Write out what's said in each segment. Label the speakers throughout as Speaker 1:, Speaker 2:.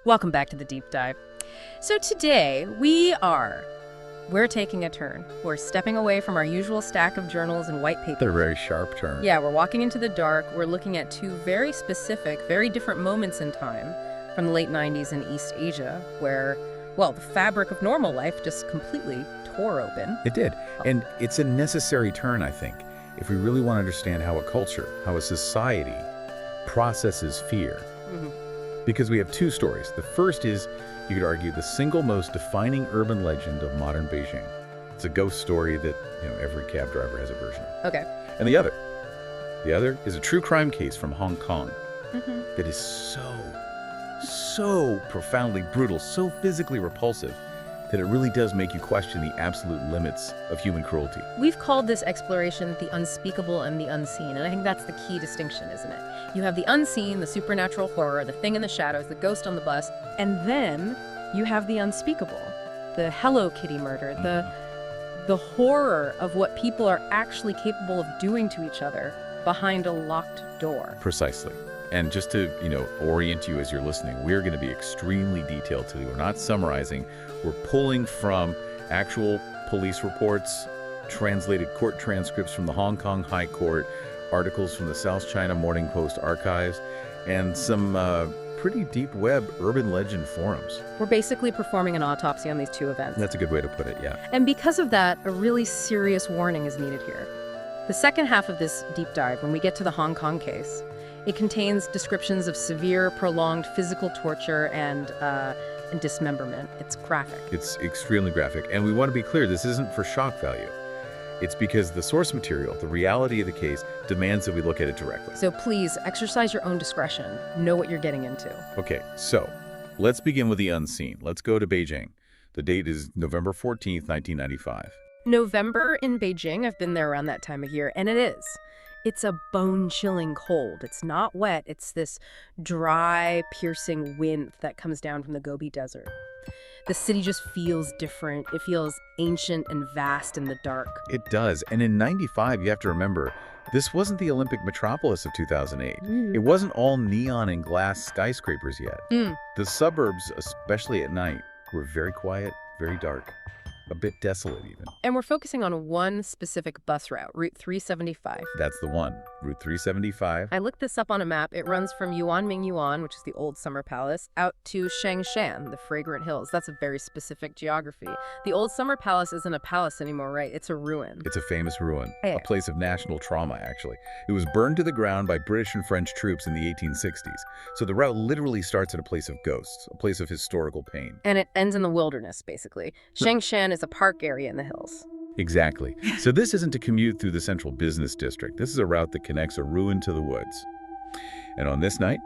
Speaker 1: Welcome back to the Deep Dive. So today we're taking a turn. We're stepping away from our usual stack of journals and white paper.
Speaker 2: They're a very sharp turn.
Speaker 1: Yeah, we're walking into the dark. We're looking at two very specific, very different moments in time from the late 90s in East Asia where, well, the fabric of normal life just completely tore open.
Speaker 2: It did. And it's a necessary turn, I think, if we really want to understand how a culture, how a society processes fear. Because we have two stories. The first is, you could argue, the single most defining urban legend of modern Beijing. It's a ghost story that, every cab driver has a version of.
Speaker 1: Okay.
Speaker 2: And the other is a true crime case from Hong Kong that is so profoundly brutal, so physically repulsive, that it really does make you question the absolute limits of human cruelty.
Speaker 1: We've called this exploration the unspeakable and the unseen, and I think that's the key distinction, isn't it? You have the unseen, the supernatural horror, the thing in the shadows, the ghost on the bus, and then you have the unspeakable, the Hello Kitty murder, the horror of what people are actually capable of doing to each other behind a locked door.
Speaker 2: Precisely. And just to, orient you as you're listening, we're going to be extremely detailed today. We're not summarizing. We're pulling from actual police reports, translated court transcripts from the Hong Kong High Court, articles from the South China Morning Post archives, and some pretty deep web urban legend forums.
Speaker 1: We're basically performing an autopsy on these two events.
Speaker 2: That's a good way to put it, yeah.
Speaker 1: And because of that, a really serious warning is needed here. The second half of this deep dive, when we get to the Hong Kong case, it contains descriptions of severe, prolonged physical torture and dismemberment. It's graphic.
Speaker 2: It's extremely graphic. And we want to be clear, this isn't for shock value. It's because the source material, the reality of the case, demands that we look at it directly.
Speaker 1: So please, exercise your own discretion. Know what you're getting into.
Speaker 2: Okay, so let's begin with the unseen. Let's go to Beijing. The date is November 14th, 1995.
Speaker 1: November in Beijing, I've been there around that time of year, and it is. It's a bone-chilling cold. It's not wet. It's this dry, piercing wind that comes down from the Gobi Desert. The city just feels different. It feels ancient and vast in the dark.
Speaker 2: It does. And in 95, you have to remember, this wasn't the Olympic metropolis of 2008. It wasn't all neon and glass skyscrapers yet. The suburbs, especially at night, were very quiet, very dark. A bit desolate, even.
Speaker 1: And we're focusing on one specific bus route, Route 375.
Speaker 2: That's the one, Route 375.
Speaker 1: I looked this up on a map. It runs from Yuanming Yuan, which is the old summer palace, out to Shangshan, the fragrant hills. That's a very specific geography. The old summer palace isn't a palace anymore, right? It's a ruin.
Speaker 2: It's a famous ruin,
Speaker 1: Yeah.
Speaker 2: a place of national trauma, actually. It was burned to the ground by British and French troops in the 1860s. So the route literally starts at a place of ghosts, a place of historical pain.
Speaker 1: And it ends in the wilderness, basically. Shangshan is a park area in the hills.
Speaker 2: Exactly. So this isn't to commute through the central business district. This is a route that connects a ruin to the woods. And on this night,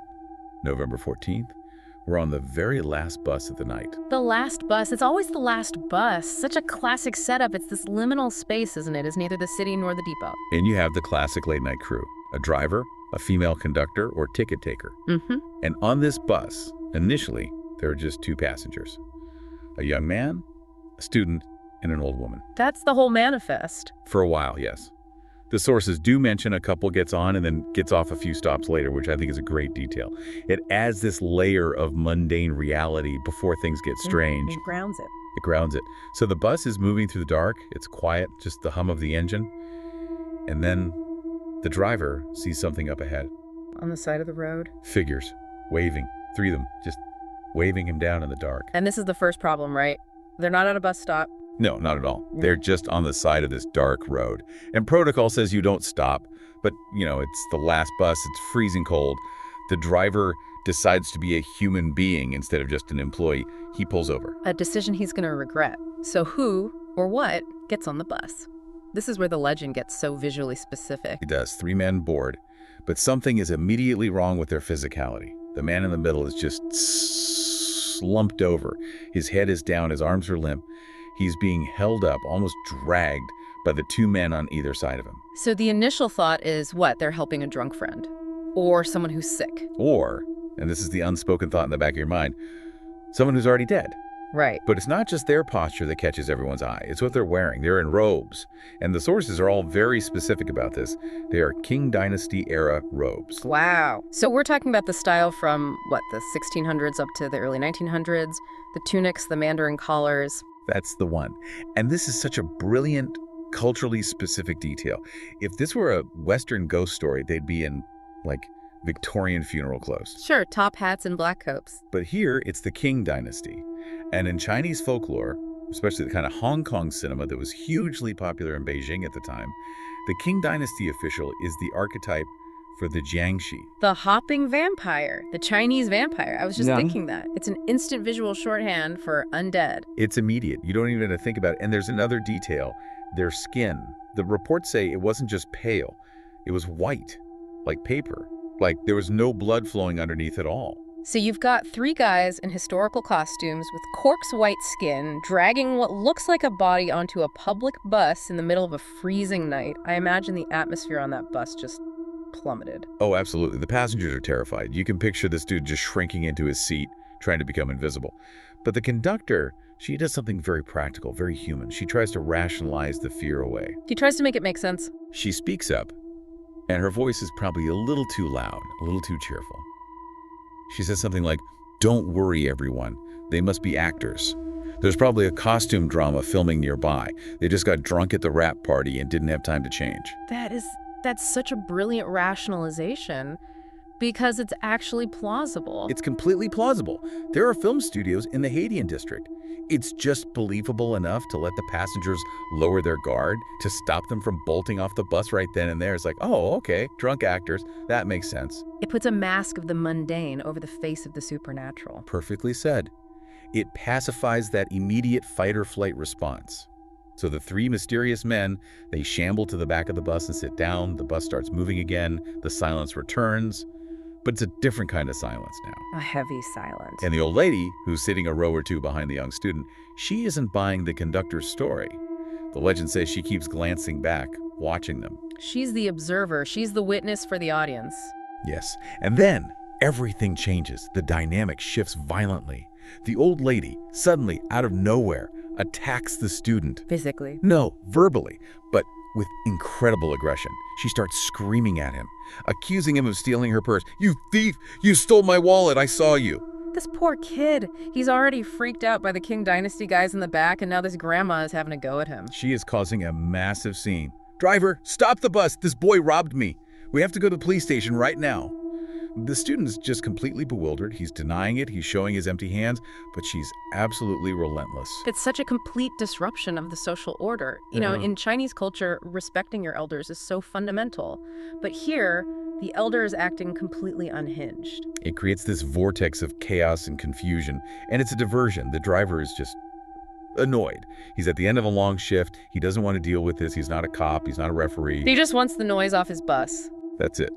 Speaker 2: November 14th, we're on the very last bus of the night.
Speaker 1: The last bus. It's always the last bus. Such a classic setup. It's this liminal space, isn't it? It's neither the city nor the depot.
Speaker 2: And you have the classic late-night crew, a driver, a female conductor, or ticket taker. And on this bus, initially, there are just two passengers. A young man, a student, and an old woman.
Speaker 1: That's the whole manifest.
Speaker 2: For a while, yes. The sources do mention a couple gets on and then gets off a few stops later, which I think is a great detail. It adds this layer of mundane reality before things get strange.
Speaker 1: It grounds it.
Speaker 2: It grounds it. So the bus is moving through the dark. It's quiet, just the hum of the engine. And then the driver sees something up ahead.
Speaker 1: On the side of the road.
Speaker 2: Figures, waving. Three of them, just waving him down in the dark.
Speaker 1: And this is the first problem, right? They're not at a bus stop.
Speaker 2: No, not at all. They're just on the side of this dark road. And protocol says you don't stop. But, it's the last bus. It's freezing cold. The driver decides to be a human being instead of just an employee. He pulls over.
Speaker 1: A decision he's going to regret. So who or what gets on the bus? This is where the legend gets so visually specific.
Speaker 2: He does. 3 men board. But something is immediately wrong with their physicality. The man in the middle is just slumped over. His head is down. His arms are limp. He's being held up, almost dragged, by the 2 men on either side of him.
Speaker 1: So the initial thought is what? They're helping a drunk friend. Or someone who's sick.
Speaker 2: Or, and this is the unspoken thought in the back of your mind, someone who's already dead.
Speaker 1: Right.
Speaker 2: But it's not just their posture that catches everyone's eye. It's what they're wearing. They're in robes. And the sources are all very specific about this. They are Qing Dynasty era robes.
Speaker 1: Wow. So we're talking about the style from, what, the 1600s up to the early 1900s? The tunics, the mandarin collars.
Speaker 2: That's the one. And this is such a brilliant, culturally specific detail. If this were a Western ghost story, they'd be in, like, Victorian funeral clothes.
Speaker 1: Sure, top hats and black coats.
Speaker 2: But here, it's the Qing Dynasty. And in Chinese folklore, especially the kind of Hong Kong cinema that was hugely popular in Beijing at the time, the Qing Dynasty official is the archetype for the Jiangshi.
Speaker 1: The hopping vampire, the Chinese vampire. I was just
Speaker 2: Yeah.
Speaker 1: thinking that. It's an instant visual shorthand for undead.
Speaker 2: It's immediate. You don't even have to think about it. And there's another detail. Their skin. The reports say it wasn't just pale. It was white, like paper. Like there was no blood flowing underneath at all.
Speaker 1: So you've got three guys in historical costumes with corpse white skin dragging what looks like a body onto a public bus in the middle of a freezing night. I imagine the atmosphere on that bus just plummeted.
Speaker 2: Oh, absolutely. The passengers are terrified. You can picture this dude just shrinking into his seat, trying to become invisible. But the conductor, she does something very practical, very human. She tries to rationalize the fear away.
Speaker 1: He tries to make it make sense.
Speaker 2: She speaks up, and her voice is probably a little too loud, a little too cheerful. She says something like, "Don't worry, everyone. They must be actors. There's probably a costume drama filming nearby. They just got drunk at the rap party and didn't have time to change."
Speaker 1: That's such a brilliant rationalization because it's actually plausible.
Speaker 2: It's completely plausible. There are film studios in the Haidian district. It's just believable enough to let the passengers lower their guard, to stop them from bolting off the bus right then and there. It's like, oh, okay, drunk actors. That makes sense.
Speaker 1: It puts a mask of the mundane over the face of the supernatural.
Speaker 2: Perfectly said. It pacifies that immediate fight-or-flight response. So the three mysterious men, they shamble to the back of the bus and sit down. The bus starts moving again. The silence returns. But it's a different kind of silence now.
Speaker 1: A heavy silence.
Speaker 2: And the old lady, who's sitting a row or two behind the young student, she isn't buying the conductor's story. The legend says she keeps glancing back, watching them.
Speaker 1: She's the observer. She's the witness for the audience.
Speaker 2: Yes. And then everything changes. The dynamic shifts violently. The old lady, suddenly, out of nowhere, attacks the student.
Speaker 1: Physically.
Speaker 2: No, verbally, but with incredible aggression. She starts screaming at him, accusing him of stealing her purse. "You thief! You stole my wallet! I saw you!"
Speaker 1: This poor kid. He's already freaked out by the Qing Dynasty guys in the back, and now this grandma is having a go at him.
Speaker 2: She is causing a massive scene. "Driver, stop the bus! This boy robbed me! We have to go to the police station right now." The student is just completely bewildered. He's denying it. He's showing his empty hands, but she's absolutely relentless.
Speaker 1: It's such a complete disruption of the social order. You know, in Chinese culture, respecting your elders is so fundamental. But here, the elder is acting completely unhinged.
Speaker 2: It creates this vortex of chaos and confusion, and it's a diversion. The driver is just annoyed. He's at the end of a long shift. He doesn't want to deal with this. He's not a cop. He's not a referee.
Speaker 1: He just wants the noise off his bus.
Speaker 2: That's it.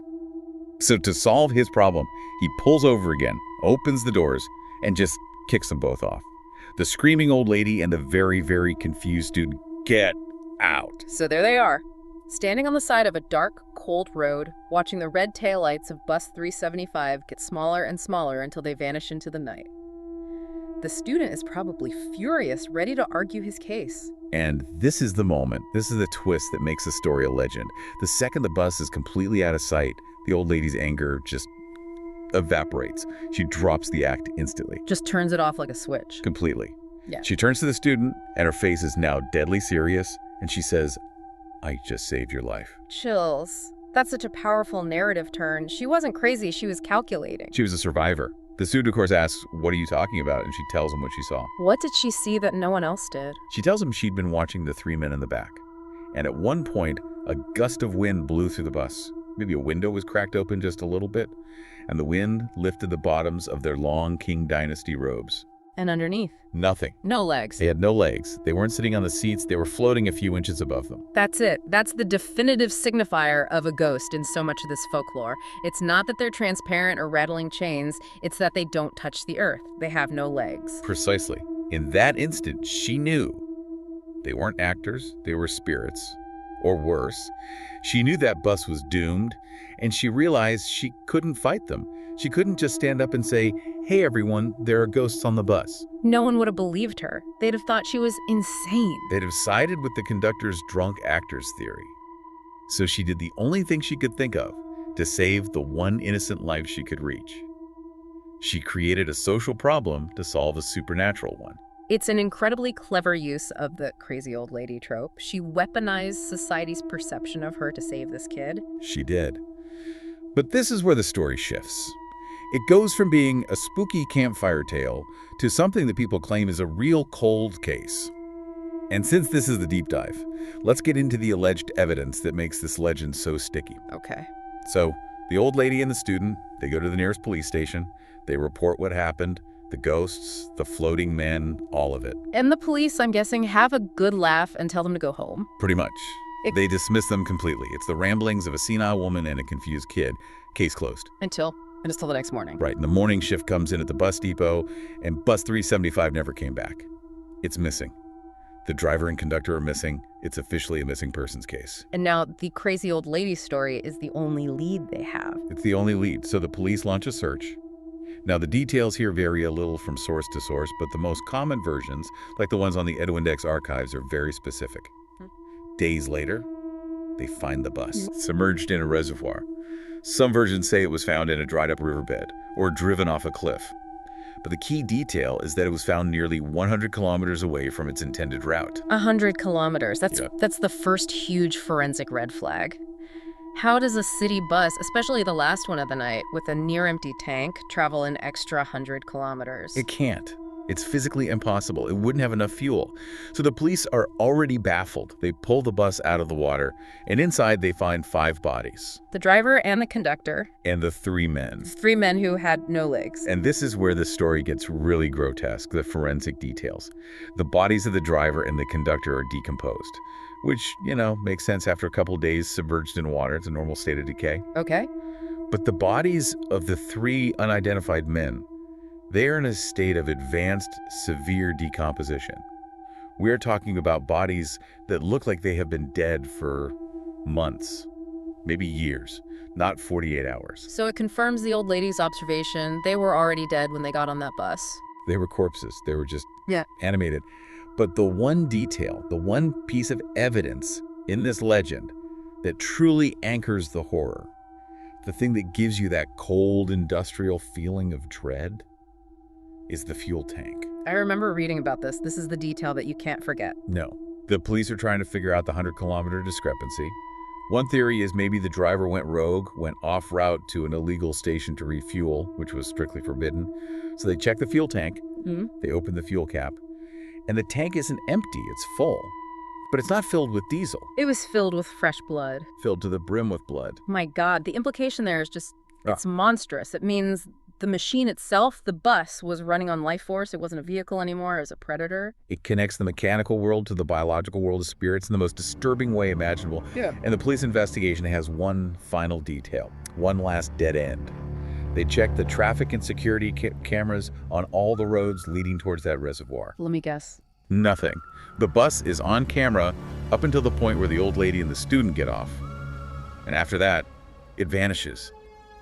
Speaker 2: So to solve his problem, he pulls over again, opens the doors, and just kicks them both off. The screaming old lady and the very, very confused student get out.
Speaker 1: So there they are, standing on the side of a dark, cold road, watching the red taillights of bus 375 get smaller and smaller until they vanish into the night. The student is probably furious, ready to argue his case.
Speaker 2: And this is the moment, this is the twist that makes the story a legend. The second the bus is completely out of sight, the old lady's anger just evaporates. She drops the act instantly.
Speaker 1: Just turns it off like a switch.
Speaker 2: Completely.
Speaker 1: Yeah.
Speaker 2: She turns to the student, and her face is now deadly serious, and she says, "I just saved your life."
Speaker 1: Chills. That's such a powerful narrative turn. She wasn't crazy, she was calculating.
Speaker 2: She was a survivor. The student, of course, asks, "What are you talking about?" And she tells him what she saw.
Speaker 1: What did she see that no one else did?
Speaker 2: She tells him she'd been watching the three men in the back. And at one point, a gust of wind blew through the bus. Maybe a window was cracked open just a little bit, and the wind lifted the bottoms of their long Qing Dynasty robes.
Speaker 1: And underneath?
Speaker 2: Nothing.
Speaker 1: No legs.
Speaker 2: They had no legs. They weren't sitting on the seats. They were floating a few inches above them.
Speaker 1: That's it. That's the definitive signifier of a ghost in so much of this folklore. It's not that they're transparent or rattling chains. It's that they don't touch the earth. They have no legs.
Speaker 2: Precisely. In that instant, she knew they weren't actors. They were spirits. Or worse. She knew that bus was doomed, and she realized she couldn't fight them. She couldn't just stand up and say, "Hey everyone, there are ghosts on the bus."
Speaker 1: No one would have believed her. They'd have thought she was insane.
Speaker 2: They'd have sided with the conductor's drunk actors theory. So she did the only thing she could think of to save the one innocent life she could reach. She created a social problem to solve a supernatural one.
Speaker 1: It's an incredibly clever use of the crazy old lady trope. She weaponized society's perception of her to save this kid.
Speaker 2: She did. But this is where the story shifts. It goes from being a spooky campfire tale to something that people claim is a real cold case. And since this is the deep dive, let's get into the alleged evidence that makes this legend so sticky.
Speaker 1: Okay.
Speaker 2: So, the old lady and the student, they go to the nearest police station, they report what happened, the ghosts, the floating men, all of it.
Speaker 1: And the police, I'm guessing, have a good laugh and tell them to go home.
Speaker 2: Pretty much. They dismiss them completely. It's the ramblings of a senile woman and a confused kid. Case closed.
Speaker 1: Until the next morning.
Speaker 2: Right, and the morning shift comes in at the bus depot, and bus 375 never came back. It's missing. The driver and conductor are missing. It's officially a missing persons case.
Speaker 1: And now the crazy old lady story is the only lead they have.
Speaker 2: It's the only lead, so the police launch a search. Now, the details here vary a little from source to source, but the most common versions, like the ones on the Edwindex archives, are very specific. Days later, they find the bus, submerged in a reservoir. Some versions say it was found in a dried-up riverbed or driven off a cliff. But the key detail is that it was found nearly 100 kilometers away from its intended route.
Speaker 1: 100 kilometers. That's the first huge forensic red flag. How does a city bus, especially the last one of the night, with a near-empty tank, travel an extra 100 kilometers?
Speaker 2: It can't. It's physically impossible. It wouldn't have enough fuel. So the police are already baffled. They pull the bus out of the water, and inside they find 5 bodies.
Speaker 1: The driver and the conductor.
Speaker 2: And the 3 men.
Speaker 1: 3 men who had no legs.
Speaker 2: And this is where the story gets really grotesque, the forensic details. The bodies of the driver and the conductor are decomposed, which, makes sense after a couple days submerged in water. It's a normal state of decay.
Speaker 1: Okay.
Speaker 2: But the bodies of the 3 unidentified men, they are in a state of advanced, severe decomposition. We're talking about bodies that look like they have been dead for months, maybe years, not 48 hours.
Speaker 1: So it confirms the old lady's observation. They were already dead when they got on that bus.
Speaker 2: They were corpses. They were just animated. But the one detail, the one piece of evidence in this legend that truly anchors the horror, the thing that gives you that cold industrial feeling of dread, is the fuel tank.
Speaker 1: I remember reading about this. This is the detail that you can't forget.
Speaker 2: No. The police are trying to figure out the 100-kilometer discrepancy. One theory is maybe the driver went rogue, went off route to an illegal station to refuel, which was strictly forbidden. So they check the fuel tank, they open the fuel cap, and the tank isn't empty, it's full. But it's not filled with diesel.
Speaker 1: It was filled with fresh blood.
Speaker 2: Filled to the brim with blood.
Speaker 1: My God, the implication there is just, it's monstrous. It means the machine itself, the bus, was running on life force. It wasn't a vehicle anymore. It was a predator.
Speaker 2: It connects the mechanical world to the biological world of spirits in the most disturbing way imaginable.
Speaker 1: Yeah.
Speaker 2: And the police investigation has one final detail, one last dead end. They checked the traffic and security cameras on all the roads leading towards that reservoir.
Speaker 1: Let me guess.
Speaker 2: Nothing. The bus is on camera up until the point where the old lady and the student get off. And after that, it vanishes.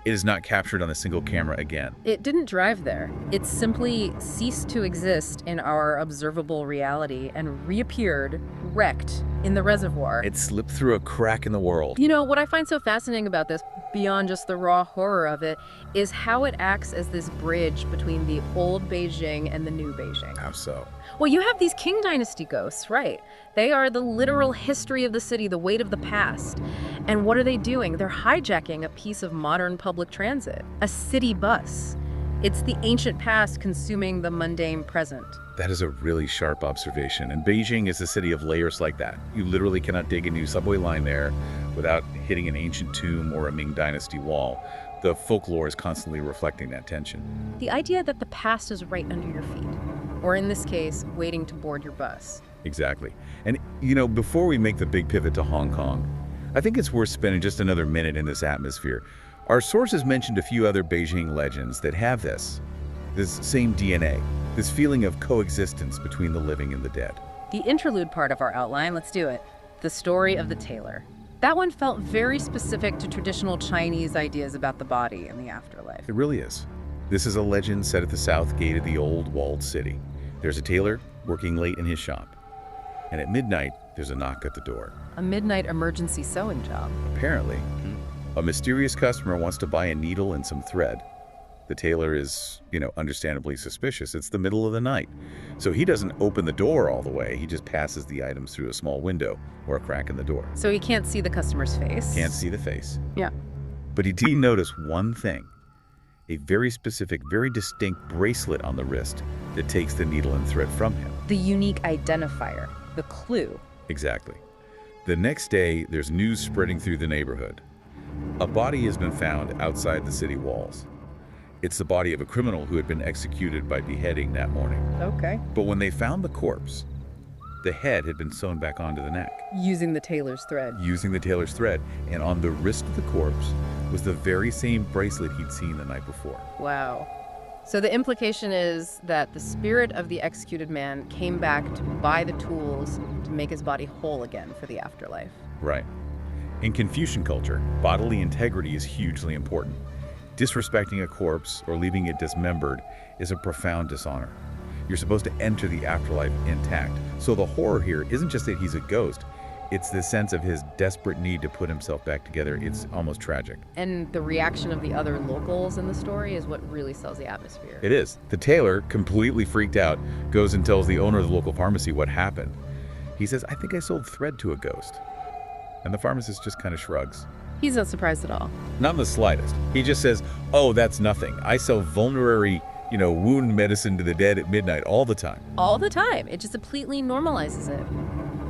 Speaker 2: It is not captured on a single camera again.
Speaker 1: It didn't drive there. It simply ceased to exist in our observable reality and reappeared, wrecked, in the reservoir.
Speaker 2: It slipped through a crack in the world.
Speaker 1: What I find so fascinating about this, beyond just the raw horror of it, is how it acts as this bridge between the old Beijing and the new Beijing.
Speaker 2: How so?
Speaker 1: Well, you have these Qing Dynasty ghosts, right? They are the literal history of the city, the weight of the past. And what are they doing? They're hijacking a piece of modern public transit, a city bus. It's the ancient past consuming the mundane present.
Speaker 2: That is a really sharp observation. And Beijing is a city of layers like that. You literally cannot dig a new subway line there without hitting an ancient tomb or a Ming Dynasty wall. The folklore is constantly reflecting that tension.
Speaker 1: The idea that the past is right under your feet, or in this case, waiting to board your bus.
Speaker 2: Exactly. And, before we make the big pivot to Hong Kong, I think it's worth spending just another minute in this atmosphere. Our sources mentioned a few other Beijing legends that have this same DNA, this feeling of coexistence between the living and the dead.
Speaker 1: The interlude part of our outline, let's do it. The story of the tailor. That one felt very specific to traditional Chinese ideas about the body and the afterlife.
Speaker 2: It really is. This is a legend set at the south gate of the old walled city. There's a tailor working late in his shop. And at midnight, there's a knock at the door.
Speaker 1: A midnight emergency sewing job.
Speaker 2: Apparently, a mysterious customer wants to buy a needle and some thread. The tailor is, understandably suspicious. It's the middle of the night. So he doesn't open the door all the way. He just passes the items through a small window or a crack in the door.
Speaker 1: So he can't see the customer's face.
Speaker 2: Can't see the face.
Speaker 1: Yeah.
Speaker 2: But he did notice one thing. A very specific, very distinct bracelet on the wrist that takes the needle and thread from him.
Speaker 1: The unique identifier. The clue.
Speaker 2: Exactly. The next day, there's news spreading through the neighborhood. A body has been found outside the city walls. It's the body of a criminal who had been executed by beheading that morning.
Speaker 1: Okay.
Speaker 2: But when they found the corpse, the head had been sewn back onto the neck.
Speaker 1: Using the tailor's thread.
Speaker 2: Using the tailor's thread. And on the wrist of the corpse was the very same bracelet he'd seen the night before.
Speaker 1: Wow. So the implication is that the spirit of the executed man came back to buy the tools to make his body whole again for the afterlife.
Speaker 2: Right. In Confucian culture, bodily integrity is hugely important. Disrespecting a corpse or leaving it dismembered is a profound dishonor. You're supposed to enter the afterlife intact. So the horror here isn't just that he's a ghost. It's the sense of his desperate need to put himself back together. It's almost tragic.
Speaker 1: And the reaction of the other locals in the story is what really sells the atmosphere.
Speaker 2: It is. The tailor, completely freaked out, goes and tells the owner of the local pharmacy what happened. He says, "I think I sold thread to a ghost." And the pharmacist just kind of shrugs.
Speaker 1: He's not surprised at all.
Speaker 2: Not in the slightest. He just says, "Oh, that's nothing. I sell vulnerary, wound medicine to the dead at midnight all the time."
Speaker 1: All the time. It just completely normalizes it.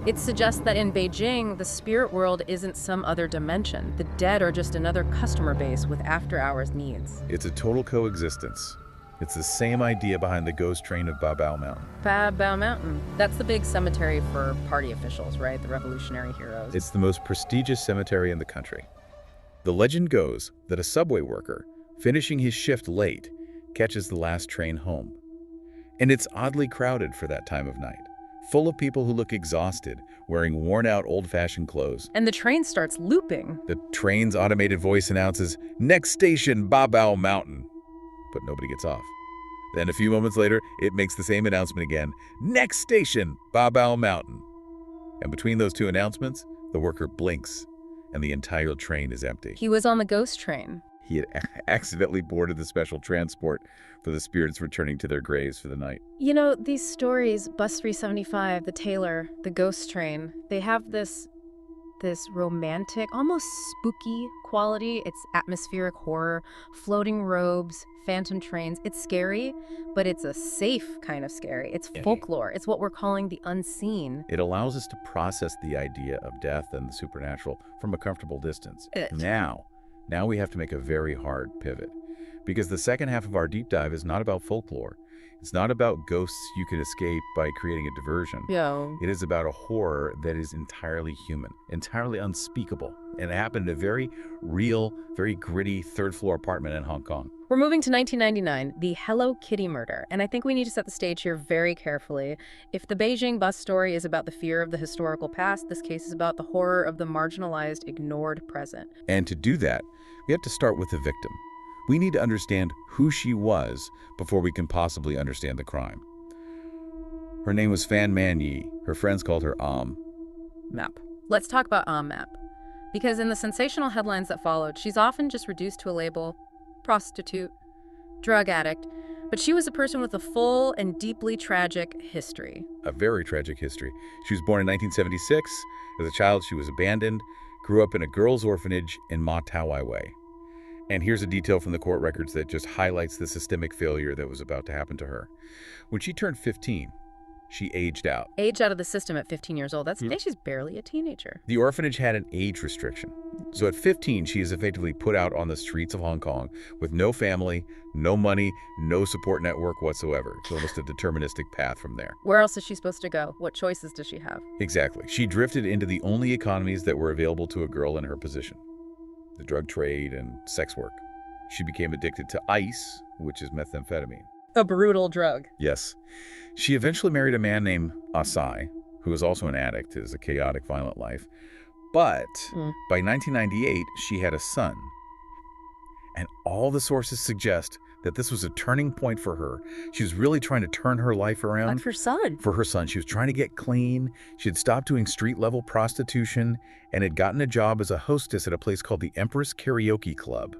Speaker 1: It suggests that in Beijing, the spirit world isn't some other dimension. The dead are just another customer base with after-hours needs.
Speaker 2: It's a total coexistence. It's the same idea behind the ghost train of Babao Mountain.
Speaker 1: Babao Mountain. That's the big cemetery for party officials, right? The revolutionary heroes.
Speaker 2: It's the most prestigious cemetery in the country. The legend goes that a subway worker, finishing his shift late, catches the last train home. And it's oddly crowded for that time of night, full of people who look exhausted, wearing worn-out old-fashioned clothes.
Speaker 1: And the train starts looping.
Speaker 2: The train's automated voice announces, "Next station, Babao Mountain." But nobody gets off. Then a few moments later, it makes the same announcement again, "Next station, Babao Mountain." And between those two announcements, the worker blinks, and the entire train is empty.
Speaker 1: He was on the ghost train.
Speaker 2: He had accidentally boarded the special transport for the spirits returning to their graves for the night.
Speaker 1: You know, these stories, Bus 375, the tailor, the ghost train, they have this romantic, almost spooky quality. It's atmospheric horror, floating robes, phantom trains. It's scary, but it's a safe kind of scary. It's folklore. It's what we're calling the unseen.
Speaker 2: It allows us to process the idea of death and the supernatural from a comfortable distance. Now we have to make a very hard pivot, because the second half of our deep dive is not about folklore. It's not about ghosts you can escape by creating a diversion.
Speaker 1: Yeah.
Speaker 2: It is about a horror that is entirely human, entirely unspeakable, and it happened in a very real, very gritty third-floor apartment in Hong Kong.
Speaker 1: We're moving to 1999, the Hello Kitty murder, and I think we need to set the stage here very carefully. If the Beijing bus story is about the fear of the historical past, this case is about the horror of the marginalized, ignored present.
Speaker 2: And to do that, we have to start with the victim. We need to understand who she was before we can possibly understand the crime. Her name was Fan Man Yi. Her friends called her
Speaker 1: Map. Let's talk about Map. Because in the sensational headlines that followed, she's often just reduced to a label: prostitute, drug addict. But she was a person with a full and deeply tragic history.
Speaker 2: A very tragic history. She was born in 1976. As a child, she was abandoned, grew up in a girls' orphanage in Ma Tau Wai Wei. And here's a detail from the court records that just highlights the systemic failure that was about to happen to her. When she turned 15, she aged out.
Speaker 1: Aged out of the system at 15 years old. She's barely a teenager.
Speaker 2: The orphanage had an age restriction. So at 15, she is effectively put out on the streets of Hong Kong with no family, no money, no support network whatsoever. It's almost a deterministic path from there.
Speaker 1: Where else is she supposed to go? What choices does she have?
Speaker 2: Exactly. She drifted into the only economies that were available to a girl in her position: the drug trade and sex work. She became addicted to ice, which is methamphetamine.
Speaker 1: A brutal drug.
Speaker 2: Yes. She eventually married a man named Asai, who was also an addict. It was a chaotic, violent life. But
Speaker 1: Mm.
Speaker 2: by 1998, she had a son. And all the sources suggest that this was a turning point for her. She was really trying to turn her life around.
Speaker 1: But for son.
Speaker 2: For her son. She was trying to get clean. She had stopped doing street-level prostitution and had gotten a job as a hostess at a place called the Empress Karaoke Club.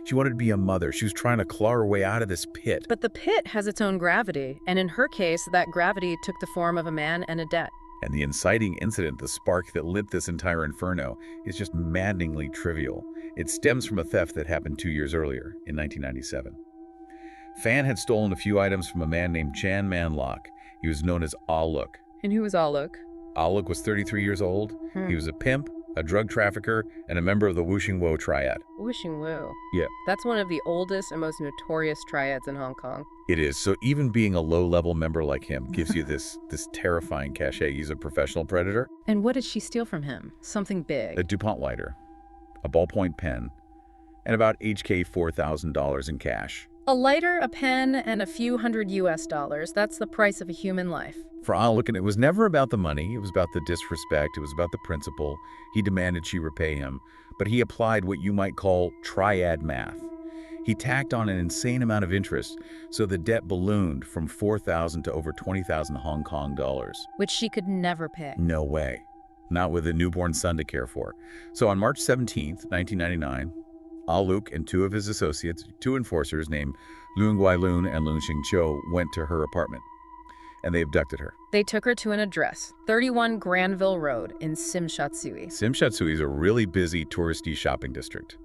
Speaker 2: She wanted to be a mother. She was trying to claw her way out of this pit.
Speaker 1: But the pit has its own gravity, and in her case, that gravity took the form of a man and a debt.
Speaker 2: And the inciting incident, the spark that lit this entire inferno, is just maddeningly trivial. It stems from a theft that happened 2 years earlier, in 1997. Fan had stolen a few items from a man named Chan Man Lok. He was known as Ah-Look.
Speaker 1: And who was Aluk?
Speaker 2: Ah-Look was 33 years old. He was a pimp, a drug trafficker, and a member of the Wuxing Wo triad.
Speaker 1: Wuxing Wu.
Speaker 2: Yeah.
Speaker 1: That's one of the oldest and most notorious triads in Hong Kong.
Speaker 2: It is. So even being a low-level member like him gives you this terrifying cachet. He's a professional predator.
Speaker 1: And what did she steal from him? Something big.
Speaker 2: A DuPont lighter, a ballpoint pen, and about HK $4,000 in cash.
Speaker 1: A lighter, a pen, and a few hundred US dollars. That's the price of a human life.
Speaker 2: For Ah-Look, it was never about the money. It was about the disrespect. It was about the principle. He demanded she repay him, but he applied what you might call triad math. He tacked on an insane amount of interest, so the debt ballooned from 4,000 to over 20,000 Hong Kong dollars.
Speaker 1: Which she could never pay.
Speaker 2: No way. Not with a newborn son to care for. So on March 17th, 1999, Ah-Look and two of his associates, two enforcers named Lun Guilun and Lun Xingqiu, went to her apartment, and they abducted her.
Speaker 1: They took her to an address, 31 Granville Road in Tsim Sha Tsui.
Speaker 2: Tsim Sha Tsui is a really busy touristy shopping district.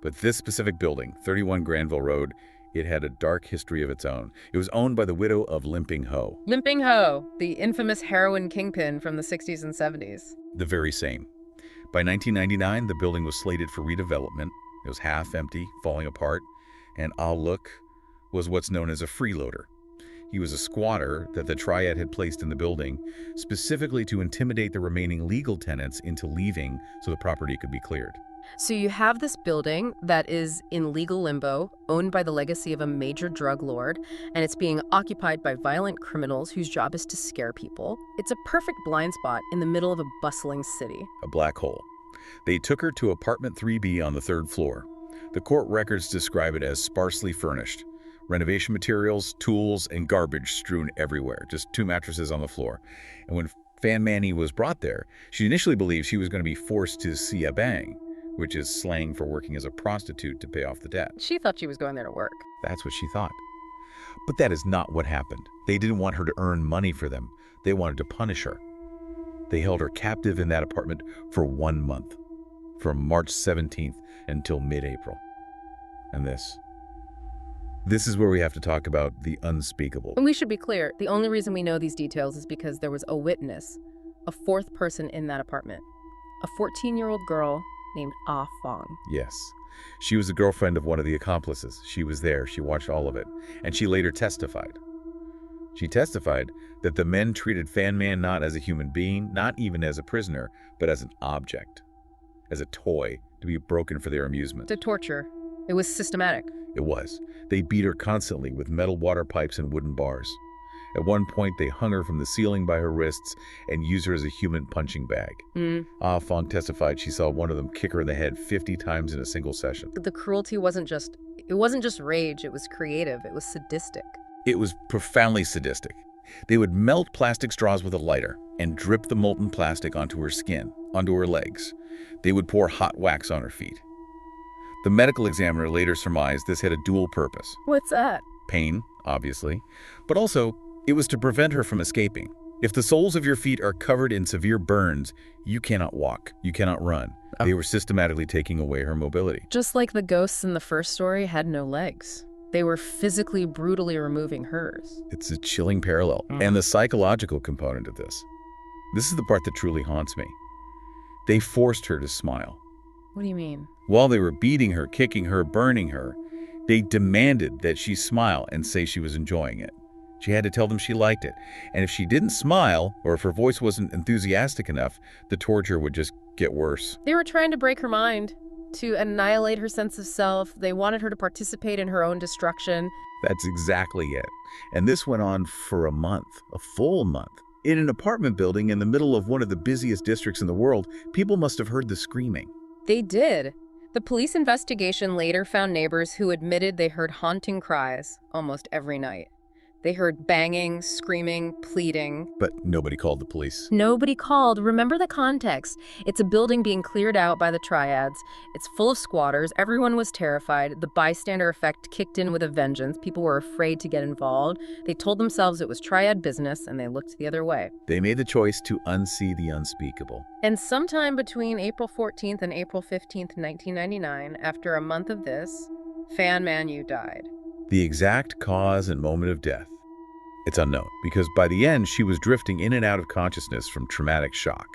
Speaker 2: But this specific building, 31 Granville Road, it had a dark history of its own. It was owned by the widow of Limping Ho.
Speaker 1: Limping Ho, the infamous heroin kingpin from the 60s and 70s.
Speaker 2: The very same. By 1999, the building was slated for redevelopment. It was half empty, falling apart, and Ah-Look was what's known as a freeloader. He was a squatter that the triad had placed in the building, specifically to intimidate the remaining legal tenants into leaving so the property could be cleared.
Speaker 1: So you have this building that is in legal limbo, owned by the legacy of a major drug lord, and it's being occupied by violent criminals whose job is to scare people. It's a perfect blind spot in the middle of a bustling city.
Speaker 2: A black hole. They took her to apartment 3B on the 3rd floor. The court records describe it as sparsely furnished. Renovation materials, tools, and garbage strewn everywhere, just 2 mattresses on the floor. And when Fan Manny was brought there, she initially believed she was going to be forced to siya bang, which is slang for working as a prostitute to pay off the debt.
Speaker 1: She thought she was going there to work.
Speaker 2: That's what she thought. But that is not what happened. They didn't want her to earn money for them. They wanted to punish her. They held her captive in that apartment for 1 month, from March 17th until mid-April. And this is where we have to talk about the unspeakable.
Speaker 1: And we should be clear, the only reason we know these details is because there was a witness, a 4th person in that apartment, a 14-year-old girl named Ah Fong.
Speaker 2: Yes. She was the girlfriend of one of the accomplices. She was there. She watched all of it. And she later testified. She testified that the men treated Fan Man not as a human being, not even as a prisoner, but as an object, as a toy to be broken for their amusement.
Speaker 1: To torture. It was systematic.
Speaker 2: It was. They beat her constantly with metal water pipes and wooden bars. At one point, they hung her from the ceiling by her wrists and used her as a human punching bag. Ah Fong testified she saw one of them kick her in the head 50 times in a single session.
Speaker 1: The cruelty wasn't just rage, it was creative, it was sadistic.
Speaker 2: It was profoundly sadistic. They would melt plastic straws with a lighter and drip the molten plastic onto her skin, onto her legs. They would pour hot wax on her feet. The medical examiner later surmised this had a dual purpose.
Speaker 1: What's that?
Speaker 2: Pain, obviously, but also it was to prevent her from escaping. If the soles of your feet are covered in severe burns, you cannot walk, you cannot run. They were systematically taking away her mobility.
Speaker 1: Just like the ghosts in the first story had no legs. They were physically, brutally removing hers.
Speaker 2: It's a chilling parallel. And the psychological component of this. This is the part that truly haunts me. They forced her to smile.
Speaker 1: What do you mean?
Speaker 2: While they were beating her, kicking her, burning her, they demanded that she smile and say she was enjoying it. She had to tell them she liked it. And if she didn't smile, or if her voice wasn't enthusiastic enough, the torture would just get worse.
Speaker 1: They were trying to break her mind, to annihilate her sense of self. They wanted her to participate in her own destruction.
Speaker 2: That's exactly it. And this went on for a month, a full month. In an apartment building in the middle of one of the busiest districts in the world, people must have heard the screaming.
Speaker 1: They did. The police investigation later found neighbors who admitted they heard haunting cries almost every night. They heard banging, screaming, pleading.
Speaker 2: But nobody called the police.
Speaker 1: Nobody called. Remember the context. It's a building being cleared out by the triads. It's full of squatters. Everyone was terrified. The bystander effect kicked in with a vengeance. People were afraid to get involved. They told themselves it was triad business, and they looked the other way.
Speaker 2: They made the choice to unsee the unspeakable.
Speaker 1: And sometime between April 14th and April 15th, 1999, after a month of this, Fan Manu died.
Speaker 2: The exact cause and moment of death, it's unknown, because by the end, she was drifting in and out of consciousness from traumatic shock.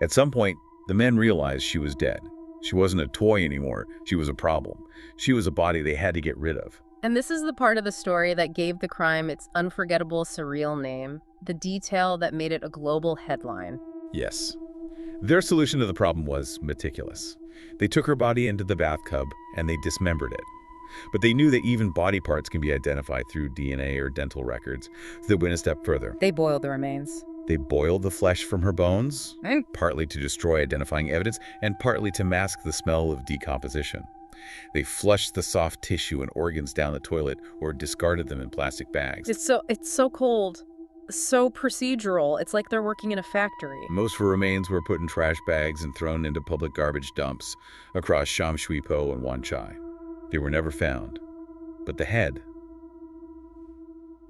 Speaker 2: At some point, the men realized she was dead. She wasn't a toy anymore. She was a problem. She was a body they had to get rid of.
Speaker 1: And this is the part of the story that gave the crime its unforgettable, surreal name, the detail that made it a global headline.
Speaker 2: Yes. Their solution to the problem was meticulous. They took her body into the bathtub and they dismembered it. But they knew that even body parts can be identified through DNA or dental records, so they went a step further.
Speaker 1: They boiled the remains.
Speaker 2: They boiled the flesh from her bones, partly to destroy identifying evidence and partly to mask the smell of decomposition. They flushed the soft tissue and organs down the toilet or discarded them in plastic bags.
Speaker 1: It's so cold, so procedural. It's like they're working in a factory.
Speaker 2: Most of her remains were put in trash bags and thrown into public garbage dumps across Sham Shui Po and Wan Chai. They were never found. But the head,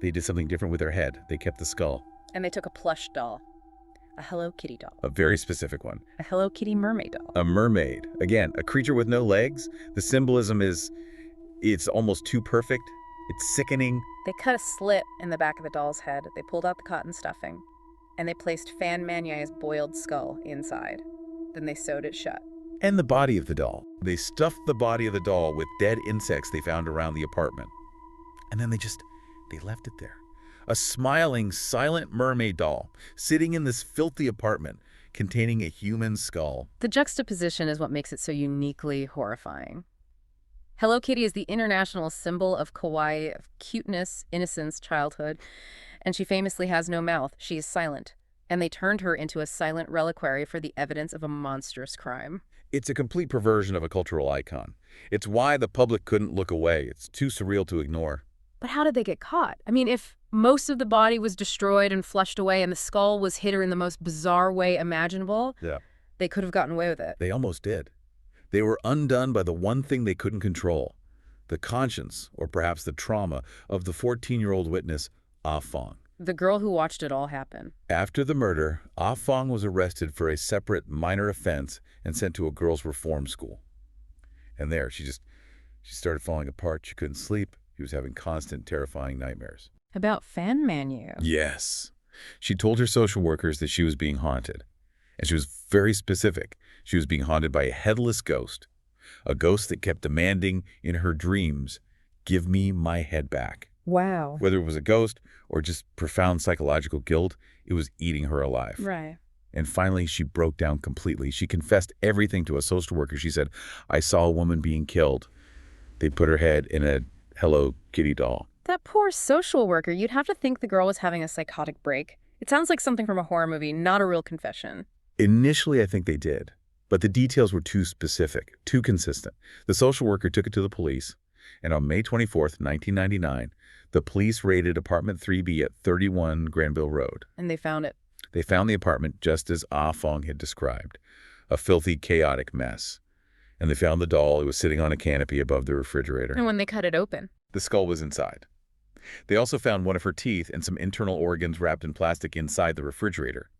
Speaker 2: they did something different with her head. They kept the skull.
Speaker 1: And they took a plush doll, a Hello Kitty doll.
Speaker 2: A very specific one.
Speaker 1: A Hello Kitty mermaid doll.
Speaker 2: A mermaid. Again, a creature with no legs. The symbolism it's almost too perfect. It's sickening.
Speaker 1: They cut a slit in the back of the doll's head. They pulled out the cotton stuffing, and they placed Fan Manu's boiled skull inside. Then they sewed it shut.
Speaker 2: And the body of the doll. They stuffed the body of the doll with dead insects they found around the apartment. And then they left it there. A smiling, silent mermaid doll sitting in this filthy apartment containing a human skull.
Speaker 1: The juxtaposition is what makes it so uniquely horrifying. Hello Kitty is the international symbol of kawaii, of cuteness, innocence, childhood, and she famously has no mouth. She is silent. And they turned her into a silent reliquary for the evidence of a monstrous crime.
Speaker 2: It's a complete perversion of a cultural icon. It's why the public couldn't look away. It's too surreal to ignore.
Speaker 1: But how did they get caught? I mean, if most of the body was destroyed and flushed away and the skull was hit her in the most bizarre way imaginable, they could have gotten away with it.
Speaker 2: They almost did. They were undone by the one thing they couldn't control, the conscience, or perhaps the trauma, of the 14-year-old witness, Ah Fong.
Speaker 1: The girl who watched it all happen.
Speaker 2: After the murder, Ah Fong was arrested for a separate minor offense and sent to a girls' reform school. And there, she started falling apart. She couldn't sleep. She was having constant, terrifying nightmares.
Speaker 1: About Fan Manu.
Speaker 2: Yes. She told her social workers that she was being haunted. And she was very specific. She was being haunted by a headless ghost. A ghost that kept demanding in her dreams, "Give me my head back."
Speaker 1: Wow.
Speaker 2: Whether it was a ghost or just profound psychological guilt, it was eating her alive.
Speaker 1: Right.
Speaker 2: And finally, she broke down completely. She confessed everything to a social worker. She said, "I saw a woman being killed. They put her head in a Hello Kitty doll."
Speaker 1: That poor social worker. You'd have to think the girl was having a psychotic break. It sounds like something from a horror movie, not a real confession.
Speaker 2: Initially, I think they did. But the details were too specific, too consistent. The social worker took it to the police. And on May 24th, 1999, the police raided apartment 3B at 31 Granville Road.
Speaker 1: And they found it.
Speaker 2: They found the apartment just as Ah Fong had described, a filthy, chaotic mess. And they found the doll. It was sitting on a canopy above the refrigerator.
Speaker 1: And when they cut it open,
Speaker 2: the skull was inside. They also found one of her teeth and some internal organs wrapped in plastic inside the refrigerator.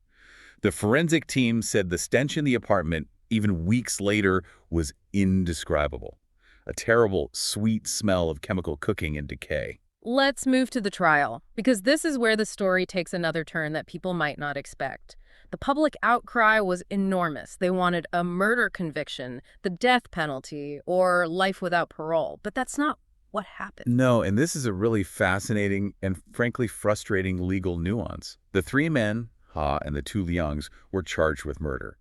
Speaker 2: The forensic team said the stench in the apartment, even weeks later, was indescribable. A terrible, sweet smell of chemical cooking and decay.
Speaker 1: let's move to the trial, because this is where the story takes another turn that people might not expect. The public outcry was enormous. They wanted a murder conviction, the death penalty, or life without parole. But that's not what happened.
Speaker 2: No, and this is a really fascinating and frankly frustrating legal nuance. The three men, Ha and the two Liangs, were charged with murder.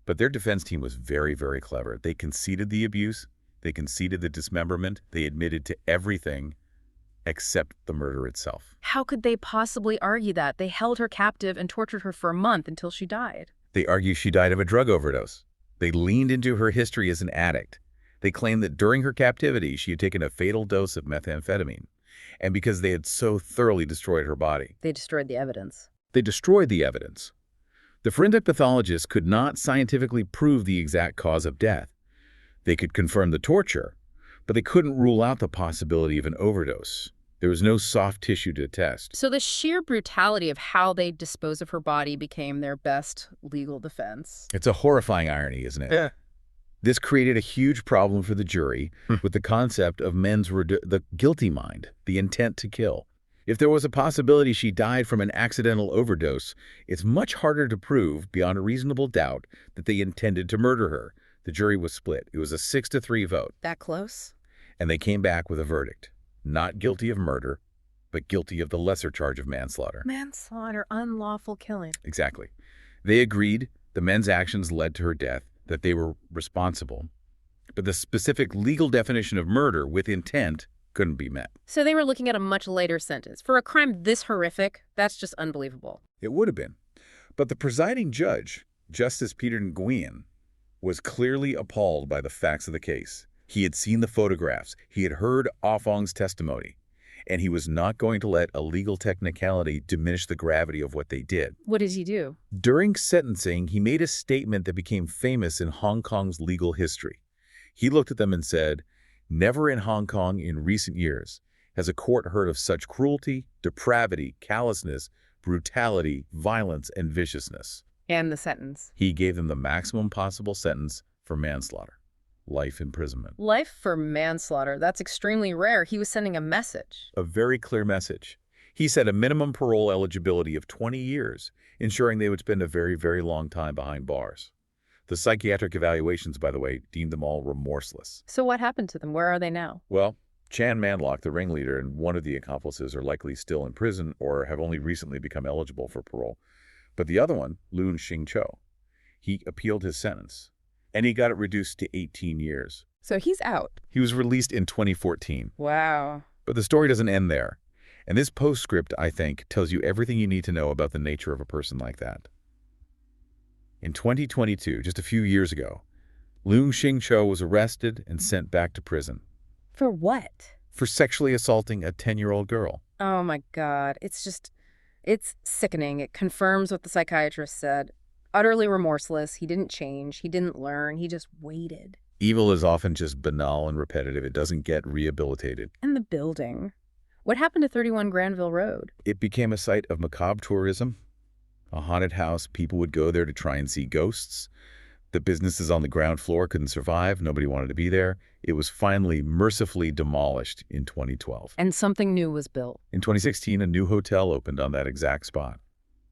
Speaker 2: But their defense team was very, very clever. They conceded the abuse, they conceded the dismemberment, they admitted to everything except the murder itself.
Speaker 1: How could they possibly argue that? They held her captive and tortured her for a month until she died.
Speaker 2: They argue she died of a drug overdose. They leaned into her history as an addict. They claimed that during her captivity, she had taken a fatal dose of methamphetamine. And because they had so thoroughly destroyed her body.
Speaker 1: They destroyed the evidence.
Speaker 2: They destroyed the evidence. The forensic pathologists could not scientifically prove the exact cause of death. They could confirm the torture, but they couldn't rule out the possibility of an overdose. There was no soft tissue to test.
Speaker 1: So the sheer brutality of how they dispose of her body became their best legal defense.
Speaker 2: It's a horrifying irony, isn't it?
Speaker 3: Yeah.
Speaker 2: This created a huge problem for the jury with the concept of the guilty mind, the intent to kill. If there was a possibility she died from an accidental overdose, it's much harder to prove beyond a reasonable doubt that they intended to murder her. The jury was split. It was a 6-3 vote.
Speaker 1: That close?
Speaker 2: And they came back with a verdict. Not guilty of murder, but guilty of the lesser charge of manslaughter.
Speaker 1: Manslaughter, unlawful killing.
Speaker 2: Exactly. They agreed the men's actions led to her death, that they were responsible. But the specific legal definition of murder with intent couldn't be met.
Speaker 1: So they were looking at a much later sentence. For a crime this horrific, that's just unbelievable.
Speaker 2: It would have been. But the presiding judge, Justice Peter Nguyen, was clearly appalled by the facts of the case. He had seen the photographs. He had heard Ah Fong's testimony. And he was not going to let a legal technicality diminish the gravity of what they did.
Speaker 1: What did he do?
Speaker 2: During sentencing, he made a statement that became famous in Hong Kong's legal history. He looked at them and said, "Never in Hong Kong in recent years has a court heard of such cruelty, depravity, callousness, brutality, violence, and viciousness."
Speaker 1: And the sentence.
Speaker 2: He gave them the maximum possible sentence for manslaughter. Life imprisonment.
Speaker 1: Life for manslaughter. That's extremely rare. He was sending a message.
Speaker 2: A very clear message. He said a minimum parole eligibility of 20 years, ensuring they would spend a very, very long time behind bars. The psychiatric evaluations, by the way, deemed them all remorseless.
Speaker 1: So what happened to them? Where are they now?
Speaker 2: Well, Chan Manlock, the ringleader, and one of the accomplices are likely still in prison or have only recently become eligible for parole. But the other one, Loon Shing Cho, he appealed his sentence, and he got it reduced to 18 years.
Speaker 1: So he's out.
Speaker 2: He was released in 2014.
Speaker 1: Wow.
Speaker 2: But the story doesn't end there. And this postscript, I think, tells you everything you need to know about the nature of a person like that. In 2022, just a few years ago, Loon Shing Cho was arrested and sent back to prison.
Speaker 1: For what?
Speaker 2: For sexually assaulting a 10-year-old girl.
Speaker 1: Oh my God. It's sickening. It confirms what the psychiatrist said. Utterly remorseless. He didn't change. He didn't learn. He just waited.
Speaker 2: Evil is often just banal and repetitive. It doesn't get rehabilitated.
Speaker 1: And the building. What happened to 31 Granville Road?
Speaker 2: It became a site of macabre tourism. A haunted house. People would go there to try and see ghosts. The businesses on the ground floor couldn't survive. Nobody wanted to be there. It was finally mercifully demolished in 2012.
Speaker 1: And something new was built.
Speaker 2: In 2016, a new hotel opened on that exact spot,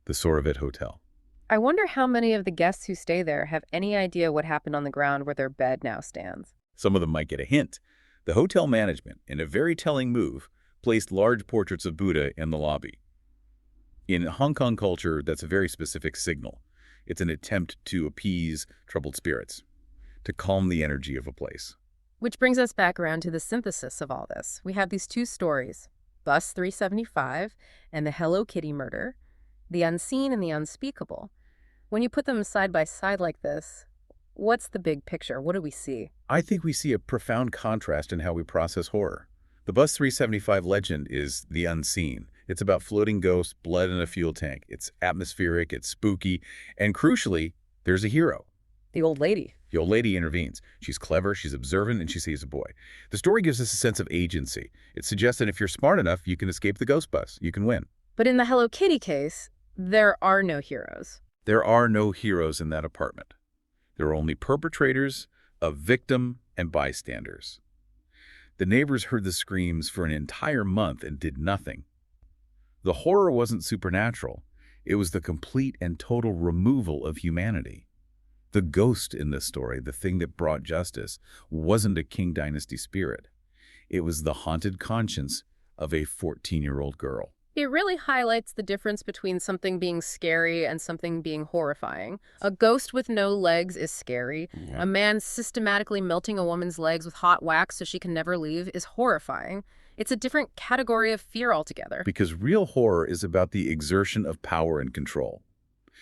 Speaker 2: the Soravit Hotel.
Speaker 1: I wonder how many of the guests who stay there have any idea what happened on the ground where their bed now stands.
Speaker 2: Some of them might get a hint. The hotel management, in a very telling move, placed large portraits of Buddha in the lobby. In Hong Kong culture, that's a very specific signal. It's an attempt to appease troubled spirits, to calm the energy of a place.
Speaker 1: Which brings us back around to the synthesis of all this. We have these two stories, Bus 375 and the Hello Kitty murder, the unseen and the unspeakable. When you put them side by side like this, what's the big picture? What do we see?
Speaker 2: I think we see a profound contrast in how we process horror. The Bus 375 legend is the unseen. It's about floating ghosts, blood in a fuel tank. It's atmospheric, it's spooky, and crucially, there's a hero.
Speaker 1: The old lady.
Speaker 2: The old lady intervenes. She's clever, she's observant, and she sees a boy. The story gives us a sense of agency. It suggests that if you're smart enough, you can escape the ghost bus. You can win.
Speaker 1: But in the Hello Kitty case, there are no heroes.
Speaker 2: There are no heroes in that apartment. There are only perpetrators, a victim, and bystanders. The neighbors heard the screams for an entire month and did nothing. The horror wasn't supernatural. It was the complete and total removal of humanity. The ghost in this story, the thing that brought justice, wasn't a Qing Dynasty spirit. It was the haunted conscience of a 14-year-old girl.
Speaker 1: It really highlights the difference between something being scary and something being horrifying. A ghost with no legs is scary.
Speaker 2: Yeah.
Speaker 1: A man systematically melting a woman's legs with hot wax so she can never leave is horrifying. It's a different category of fear altogether.
Speaker 2: Because real horror is about the exertion of power and control.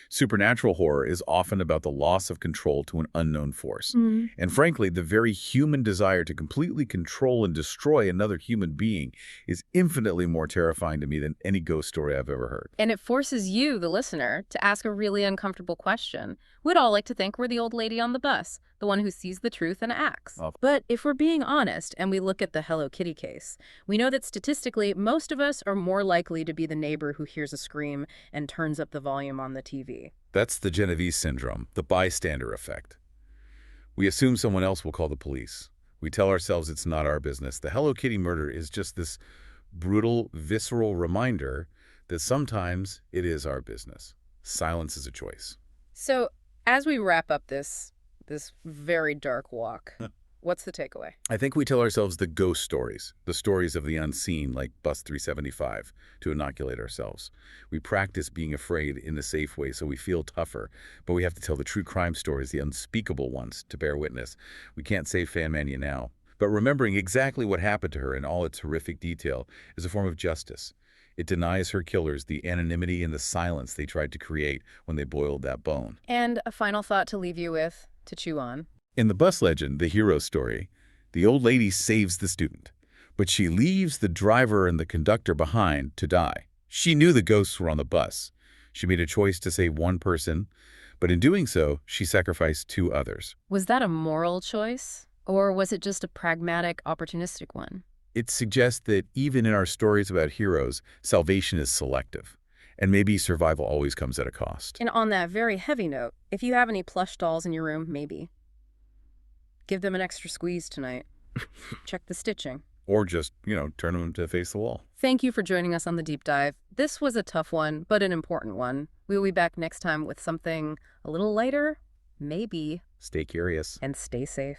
Speaker 2: Supernatural horror is often about the loss of control to an unknown force. And frankly, the very human desire to completely control and destroy another human being is infinitely more terrifying to me than any ghost story I've ever heard.
Speaker 1: And it forces you, the listener, to ask a really uncomfortable question. We'd all like to think we're the old lady on the bus, the one who sees the truth and acts.
Speaker 2: Oh.
Speaker 1: But if we're being honest and we look at the Hello Kitty case, we know that statistically, most of us are more likely to be the neighbor who hears a scream and turns up the volume on the TV.
Speaker 2: That's the Genovese syndrome, the bystander effect. We assume someone else will call the police. We tell ourselves it's not our business. The Hello Kitty murder is just this brutal, visceral reminder that sometimes it is our business. Silence is a choice.
Speaker 1: So, as we wrap up this very dark walk, what's the takeaway?
Speaker 2: I think we tell ourselves the ghost stories, the stories of the unseen, like Bus 375, to inoculate ourselves. We practice being afraid in a safe way so we feel tougher, but we have to tell the true crime stories, the unspeakable ones, to bear witness. We can't save Fan Mania now, but remembering exactly what happened to her in all its horrific detail is a form of justice. It denies her killers the anonymity and the silence they tried to create when they boiled that bone.
Speaker 1: And a final thought to leave you with, to chew on.
Speaker 2: In the bus legend, the hero story, the old lady saves the student, but she leaves the driver and the conductor behind to die. She knew the ghosts were on the bus. She made a choice to save one person, but in doing so, she sacrificed two others.
Speaker 1: Was that a moral choice? Or was it just a pragmatic, opportunistic one?
Speaker 2: It suggests that even in our stories about heroes, salvation is selective, and maybe survival always comes at a cost.
Speaker 1: And on that very heavy note, if you have any plush dolls in your room, maybe give them an extra squeeze tonight. Check the stitching.
Speaker 2: Or just, turn them to face the wall.
Speaker 1: Thank you for joining us on the deep dive. This was a tough one, but an important one. We'll be back next time with something a little lighter, maybe.
Speaker 2: Stay curious.
Speaker 1: And stay safe.